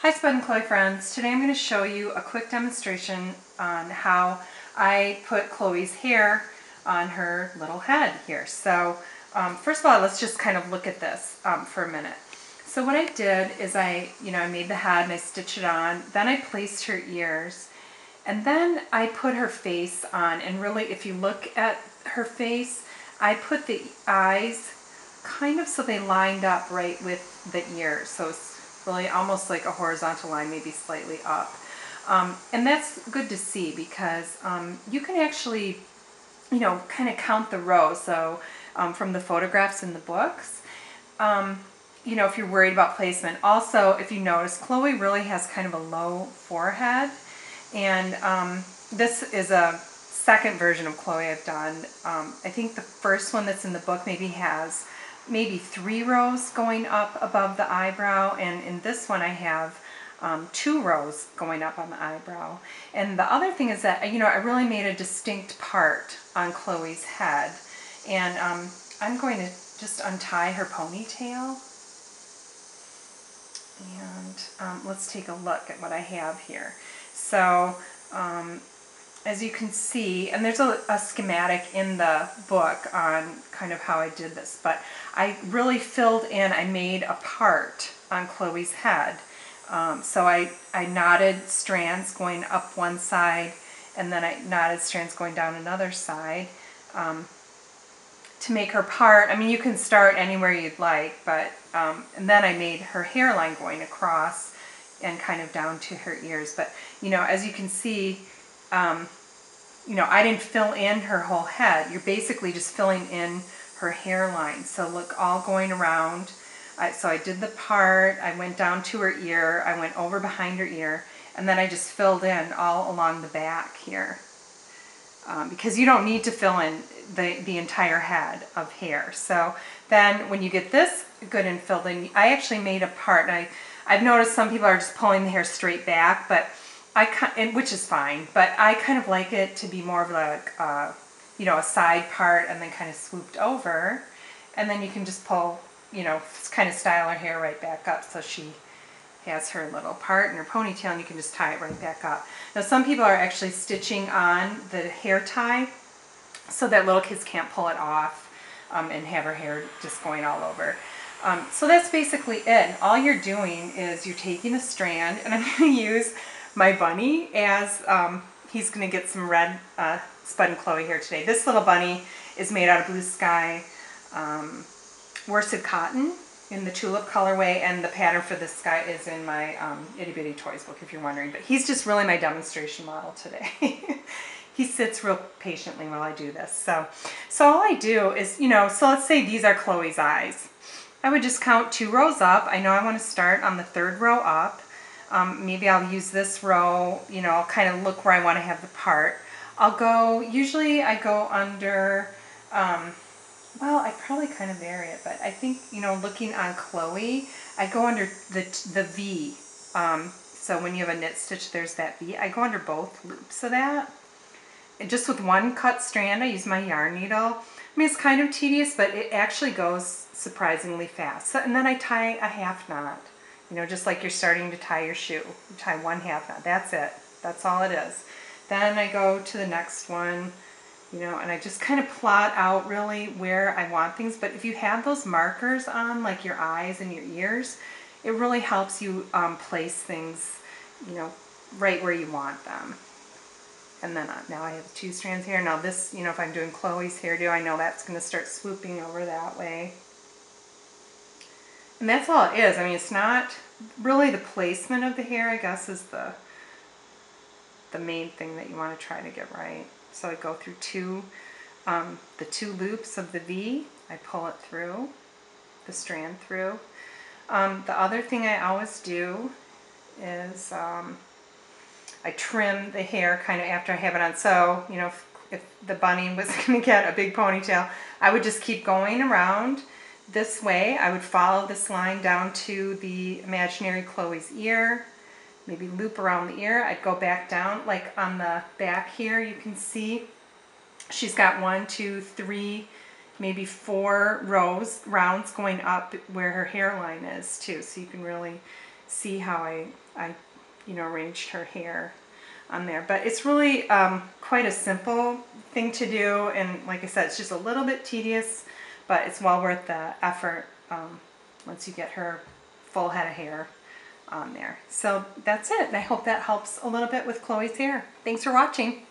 Hi Spud and Chloe friends. Today I'm going to show you a quick demonstration on how I put Chloe's hair on her little head here. So first of all, let's just kind of look at this for a minute. So what I did is I made the head and I stitched it on. Then I placed her ears. And then I put her face on. And really, if you look at her face, I put the eyes kind of so they lined up right with the ears. So it's really almost like a horizontal line, maybe slightly up. And that's good to see because you can actually, kind of count the rows. So from the photographs in the books, if you're worried about placement. Also, if you notice, Chloe really has kind of a low forehead. And this is a second version of Chloe I've done. I think the first one that's in the book has 3 rows going up above the eyebrow, and in this one I have 2 rows going up on the eyebrow. And the other thing is that I really made a distinct part on Chloe's head, and I'm going to just untie her ponytail, and let's take a look at what I have here. So as you can see, and there's a schematic in the book on kind of how I did this, but I really filled in, I made a part on Chloe's head. So I knotted strands going up one side, and then I knotted strands going down another side to make her part. I mean, you can start anywhere you'd like, but and then I made her hairline going across and kind of down to her ears. But as you can see, I didn't fill in her whole head. You're basically just filling in her hairline. So look, all going around. So I did the part, I went down to her ear, I went over behind her ear, and then I just filled in all along the back here. Because you don't need to fill in the entire head of hair. So then when you get this good and filled in, I actually made a part. And I've noticed some people are just pulling the hair straight back, but which is fine, but I kind of like it to be more of like a side part and then kind of swooped over, and then you can just pull, kind of style her hair right back up so she has her little part in her ponytail, and you can just tie it right back up. Now some people are actually stitching on the hair tie so that little kids can't pull it off and have her hair just going all over. So that's basically it. And all you're doing is you're taking a strand, and I'm going to use my bunny as he's going to get some red Spud and Chloe here today. This little bunny is made out of blue sky worsted cotton in the tulip colorway, and the pattern for this guy is in my Itty Bitty Toys book, if you're wondering. But he's just really my demonstration model today. He sits real patiently while I do this. So all I do is, so let's say these are Chloe's eyes. I would just count 2 rows up. I know I want to start on the 3rd row up. Maybe I'll use this row, I'll kind of look where I want to have the part. Usually I go under, well, I probably kind of vary it, but I think, looking on Chloe, I go under the V. So when you have a knit stitch, there's that V. I go under both loops of that. And just with one cut strand, I use my yarn needle. I mean, it's kind of tedious, but it actually goes surprisingly fast. So, and then I tie a half knot, just like you're starting to tie your shoe. You tie 1 half knot. That's it. That's all it is. Then I go to the next one, and I just kind of plot out really where I want things. But if you have those markers on, like your eyes and your ears, it really helps you place things, right where you want them. And then now I have 2 strands here. Now this, if I'm doing Chloe's hairdo, I know that's going to start swooping over that way. And that's all it is. I mean, it's not really the placement of the hair, I guess, is the main thing that you want to try to get right. So I go through the 2 loops of the V. I pull it through, the strand through. The other thing I always do is I trim the hair kind of after I have it on. So, if the bunny was going to get a big ponytail, I would just keep going around this way. I would follow this line down to the imaginary Chloe's ear, maybe loop around the ear. I'd go back down, like on the back here, you can see she's got 1, 2, 3, maybe 4 rounds going up where her hairline is too. So you can really see how I you know, arranged her hair on there. But it's really quite a simple thing to do, and like I said, it's just a little bit tedious, but it's well worth the effort once you get her full head of hair on there. So that's it. I hope that helps a little bit with Chloe's hair. Thanks for watching.